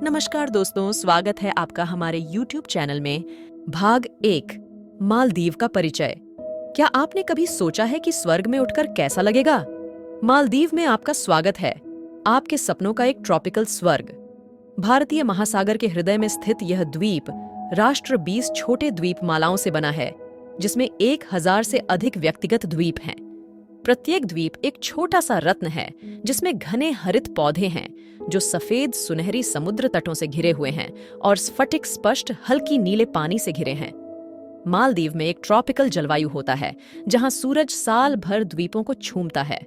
नमस्कार दोस्तों, स्वागत है आपका हमारे YouTube चैनल में। भाग 1, मालदीव का परिचय। क्या आपने कभी सोचा है कि स्वर्ग में उठकर कैसा लगेगा? मालदीव में आपका स्वागत है, आपके सपनों का एक ट्रॉपिकल स्वर्ग। भारतीय महासागर के हृदय में स्थित यह द्वीप राष्ट्र 20 छोटे द्वीपमालाओं से बना है, जिसमें 1000 से अधिक व्यक्तिगत द्वीप हैं। प्रत्येक द्वीप एक छोटा सा रत्न है, जिसमें घने हरित पौधे हैं जो सफेद सुनहरी समुद्र तटों से घिरे हुए हैं और स्फटिक स्पष्ट हल्की नीले पानी से घिरे हैं। मालदीव में एक ट्रॉपिकल जलवायु होता है, जहां सूरज साल भर द्वीपों को छूमता है।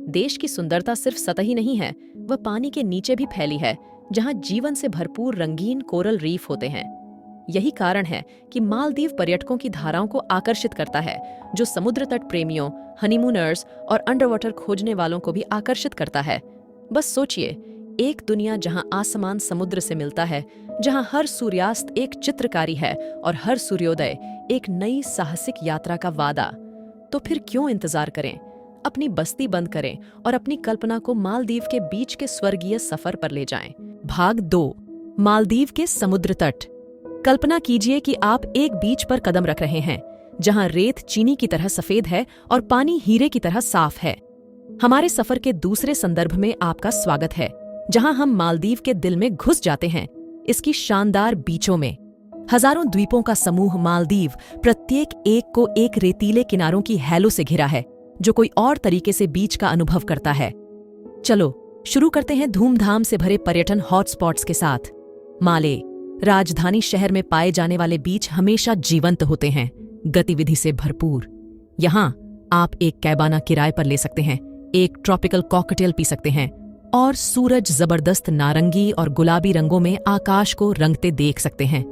देश की सुंदरता सिर्फ सतही नहीं है, वह पानी के नीचे भी फैली है, जहां जीवन से भरपूर रंगीन कोरल रीफ होते हैं। यही कारण है कि मालदीव पर्यटकों की धाराओं को आकर्षित करता है, जो समुद्र तट प्रेमियों, हनीमूनर्स और अंडरवाटर खोजने वालों को भी आकर्षित करता है। बस सोचिए, एक दुनिया जहां आसमान समुद्र से मिलता है, जहां हर सूर्यास्त एक चित्रकारी है और हर सूर्योदय एक नई साहसिक यात्रा का वादा। तो फिर क्यों इंतजार करें? अपनी बस्ती बंद करें और अपनी कल्पना को मालदीव के बीच के स्वर्गीय सफर पर ले जाएं। भाग 2, मालदीव के समुद्र तट। कल्पना कीजिए कि आप एक बीच पर कदम रख रहे हैं, जहां रेत चीनी की तरह सफेद है और पानी हीरे की तरह साफ है। हमारे सफर के दूसरे संदर्भ में आपका स्वागत है, जहां हम मालदीव के दिल में घुस जाते हैं, इसकी शानदार बीचों में। हजारों द्वीपों का समूह मालदीव प्रत्येक एक को एक रेतीले किनारों की हैलो से घिरा है, जो कोई और तरीके से बीच का अनुभव करता है। चलो शुरू करते हैं धूमधाम से भरे पर्यटन हॉटस्पॉट्स के साथ। माले, राजधानी शहर में पाए जाने वाले बीच हमेशा जीवंत होते हैं, गतिविधि से भरपूर। यहाँ आप एक कैबाना किराए पर ले सकते हैं, एक ट्रॉपिकल कॉकटेल पी सकते हैं और सूरज जबरदस्त नारंगी और गुलाबी रंगों में आकाश को रंगते देख सकते हैं।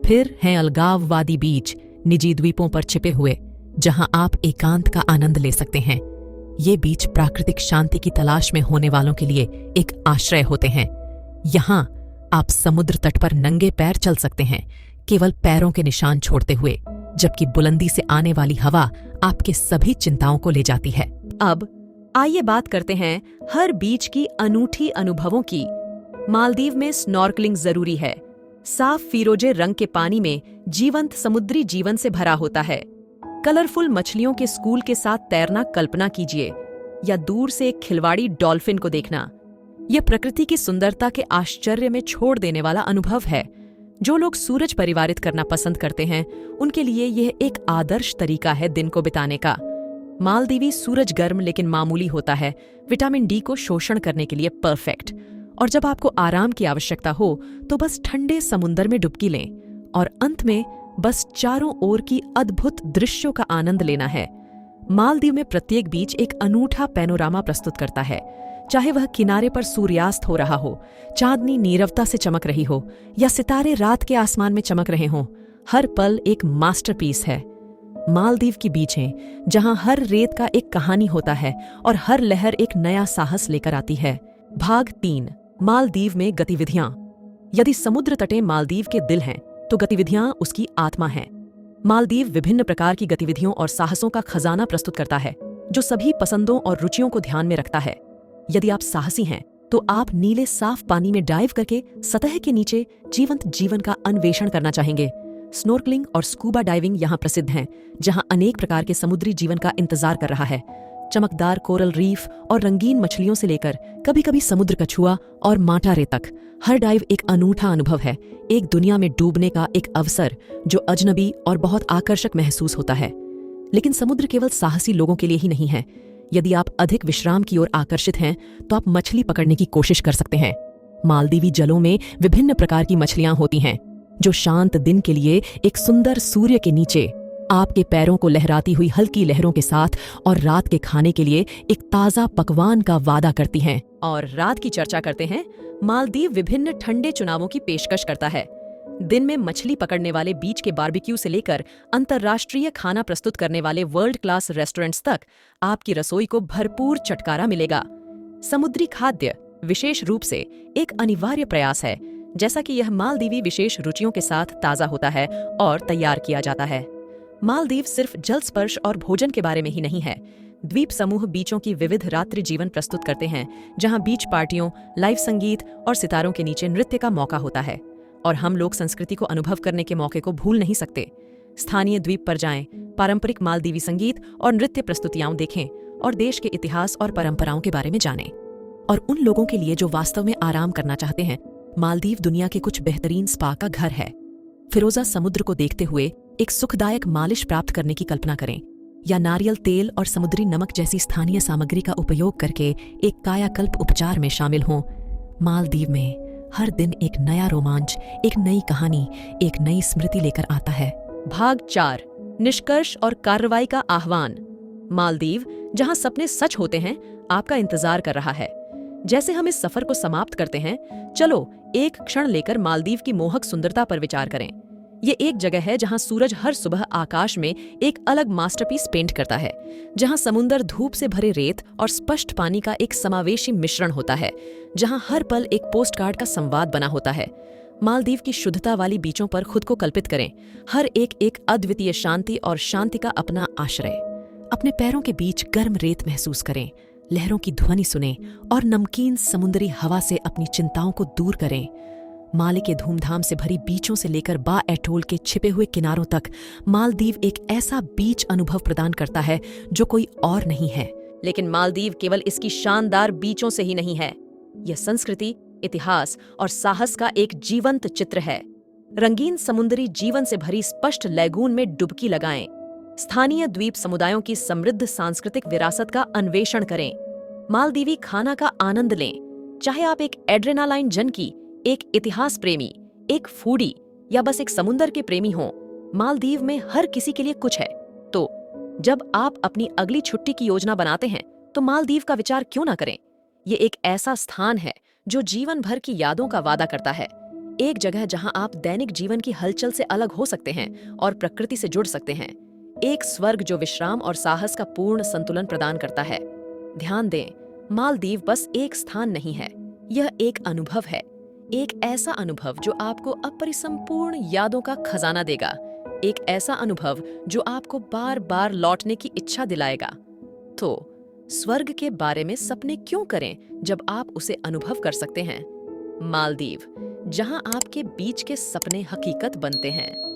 फिर हैं अलगाववादी बीच, निजी द्वीपों पर छिपे हुए, जहां आप एकांत का आनंद ले सकते हैं। ये बीच प्राकृतिक शांति की तलाश में होने वालों के लिए एक आश्रय होते हैं। यहाँ आप समुद्र तट पर नंगे पैर चल सकते हैं, केवल पैरों के निशान छोड़ते हुए, जबकि बुलंदी से आने वाली हवा आपके सभी चिंताओं को ले जाती है। अब आइए बात करते हैं हर बीच की अनूठी अनुभवों की। मालदीव में स्नॉर्कलिंग जरूरी है। साफ फिरोजे रंग के पानी में जीवंत समुद्री जीवन से भरा होता है। कलरफुल मछलियों के स्कूल के साथ तैरना कल्पना कीजिए, या दूर से एक खिलवाड़ी डॉल्फिन को देखना। यह प्रकृति की सुंदरता के आश्चर्य में छोड़ देने वाला अनुभव है। जो लोग सूरज परिवारित करना पसंद करते हैं, उनके लिए यह एक आदर्श तरीका है दिन को बिताने का। मालदीवी सूरज गर्म लेकिन मामूली होता है, विटामिन डी को शोषण करने के लिए परफेक्ट। और जब आपको आराम की आवश्यकता हो, तो बस ठंडे समुद्र में डुबकी लें और अंत में बस चारों ओर की अद्भुत दृश्यों का आनंद लेना है। मालदीव में प्रत्येक बीच एक अनूठा पैनोरामा प्रस्तुत करता है, चाहे वह किनारे पर सूर्यास्त हो रहा हो, चांदनी नीरवता से चमक रही हो, या सितारे रात के आसमान में चमक रहे हों। हर पल एक मास्टरपीस है। मालदीव की बीचें, जहां हर रेत का एक कहानी होता है और हर लहर एक नया साहस लेकर आती है। भाग 3, मालदीव में गतिविधियां। यदि समुद्र तटें मालदीव के दिल हैं, तो गतिविधियां उसकी आत्मा हैं। मालदीव विभिन्न प्रकार की गतिविधियों और साहसों का खजाना प्रस्तुत करता है, जो सभी पसंदों और रुचियों को ध्यान में रखता है। यदि आप साहसी हैं, तो आप नीले साफ पानी में डाइव करके सतह के नीचे जीवंत जीवन का अन्वेषण करना चाहेंगे। स्नॉर्कलिंग और स्कूबा डाइविंग यहाँ प्रसिद्ध हैं, जहाँ अनेक प्रकार के समुद्री जीवन का इंतजार कर रहा है। चमकदार कोरल रीफ और रंगीन मछलियों से लेकर कभी कभी समुद्र कछुआ और माटारे तक, हर डाइव एक अनूठा अनुभव है, एक दुनिया में डूबने का एक अवसर जो अजनबी और बहुत आकर्षक महसूस होता है। लेकिन समुद्र केवल साहसी लोगों के लिए ही नहीं है। यदि आप अधिक विश्राम की ओर आकर्षित हैं, तो आप मछली पकड़ने की कोशिश कर सकते हैं। मालदीवी जलों में विभिन्न प्रकार की मछलियां होती हैं, जो शांत दिन के लिए एक सुंदर सूर्य के नीचे आपके पैरों को लहराती हुई हल्की लहरों के साथ और रात के खाने के लिए एक ताज़ा पकवान का वादा करती हैं। और रात की चर्चा करते हैं। मालदीव विभिन्न ठंडे चुनावों की पेशकश करता है। दिन में मछली पकड़ने वाले बीच के बारबेक्यू से लेकर अंतर्राष्ट्रीय खाना प्रस्तुत करने वाले वर्ल्ड क्लास रेस्टोरेंट्स तक आपकी रसोई को भरपूर चटकारा मिलेगा। समुद्री खाद्य विशेष रूप से एक अनिवार्य प्रयास है, जैसा कि यह मालदीवी विशेष रुचियों के साथ ताज़ा होता है और तैयार किया जाता है। मालदीव सिर्फ जल स्पर्श और भोजन के बारे में ही नहीं है। द्वीप समूह बीचों की विविध रात्रि जीवन प्रस्तुत करते हैं, जहां बीच पार्टियों, लाइव संगीत और सितारों के नीचे नृत्य का मौका होता है। और हम लोग संस्कृति को अनुभव करने के मौके को भूल नहीं सकते। स्थानीय द्वीप पर जाएं, पारंपरिक मालदीवी संगीत और नृत्य प्रस्तुतियां देखें और देश के इतिहास और परंपराओं के बारे में जानें। और उन लोगों के लिए जो वास्तव में आराम करना चाहते हैं, मालदीव दुनिया के कुछ बेहतरीन स्पा का घर है। फिरोजा समुद्र को देखते हुए एक सुखदायक मालिश प्राप्त करने की कल्पना करें, या नारियल तेल और समुद्री नमक जैसी स्थानीय सामग्री का उपयोग करके एक कायाकल्प उपचार में शामिल हों। मालदीव में हर दिन एक नया रोमांच, एक नई कहानी, एक नई स्मृति लेकर आता है। भाग 4, निष्कर्ष और कार्रवाई का आह्वान। मालदीव, जहां सपने सच होते हैं, आपका इंतजार कर रहा है। जैसे हम इस सफर को समाप्त करते हैं, चलो एक क्षण लेकर मालदीव की मोहक सुंदरता पर विचार करें। ये एक जगह है जहां सूरज हर सुबह आकाश में एक अलग मास्टरपीस पेंट करता है, जहां समुंदर धूप से भरे रेत और स्पष्ट पानी का एक समावेशी मिश्रण होता है, जहां हर पल एक पोस्टकार्ड का संवाद बना होता है। मालदीव की शुद्धता वाली बीचों पर खुद को कल्पित करें, हर एक अद्वितीय शांति और शांति का अपना आश्रय। अपने पैरों के बीच गर्म रेत महसूस करें, लहरों की ध्वनि सुनें और नमकीन समुद्री हवा से अपनी चिंताओं को दूर करें। माले के धूमधाम से भरी बीचों से लेकर बा एटोल के छिपे हुए किनारों तक, मालदीव एक ऐसा बीच अनुभव प्रदान करता है जो कोई और नहीं है। लेकिन मालदीव केवल इसकी शानदार बीचों से ही नहीं है, यह संस्कृति, इतिहास और साहस का एक जीवंत चित्र है। रंगीन समुद्री जीवन से भरी स्पष्ट लैगून में डुबकी लगाएं, स्थानीय द्वीप समुदायों की समृद्ध सांस्कृतिक विरासत का अन्वेषण करें, मालदीवी खाना का आनंद लें। चाहे आप एक एड्रेनालाइन जनकी, एक इतिहास प्रेमी, एक फूडी या बस एक समुंदर के प्रेमी हों, मालदीव में हर किसी के लिए कुछ है। तो जब आप अपनी अगली छुट्टी की योजना बनाते हैं, तो मालदीव का विचार क्यों ना करें। ये एक ऐसा स्थान है जो जीवन भर की यादों का वादा करता है, एक जगह जहां आप दैनिक जीवन की हलचल से अलग हो सकते हैं और प्रकृति से जुड़ सकते हैं, एक स्वर्ग जो विश्राम और साहस का पूर्ण संतुलन प्रदान करता है। ध्यान दें, मालदीव बस एक स्थान नहीं है, यह एक अनुभव है, एक ऐसा अनुभव जो आपको अपरिसंपूर्ण यादों का खजाना देगा, एक ऐसा अनुभव जो आपको बार बार लौटने की इच्छा दिलाएगा। तो स्वर्ग के बारे में सपने क्यों करें जब आप उसे अनुभव कर सकते हैं। मालदीव, जहां आपके बीच के सपने हकीकत बनते हैं।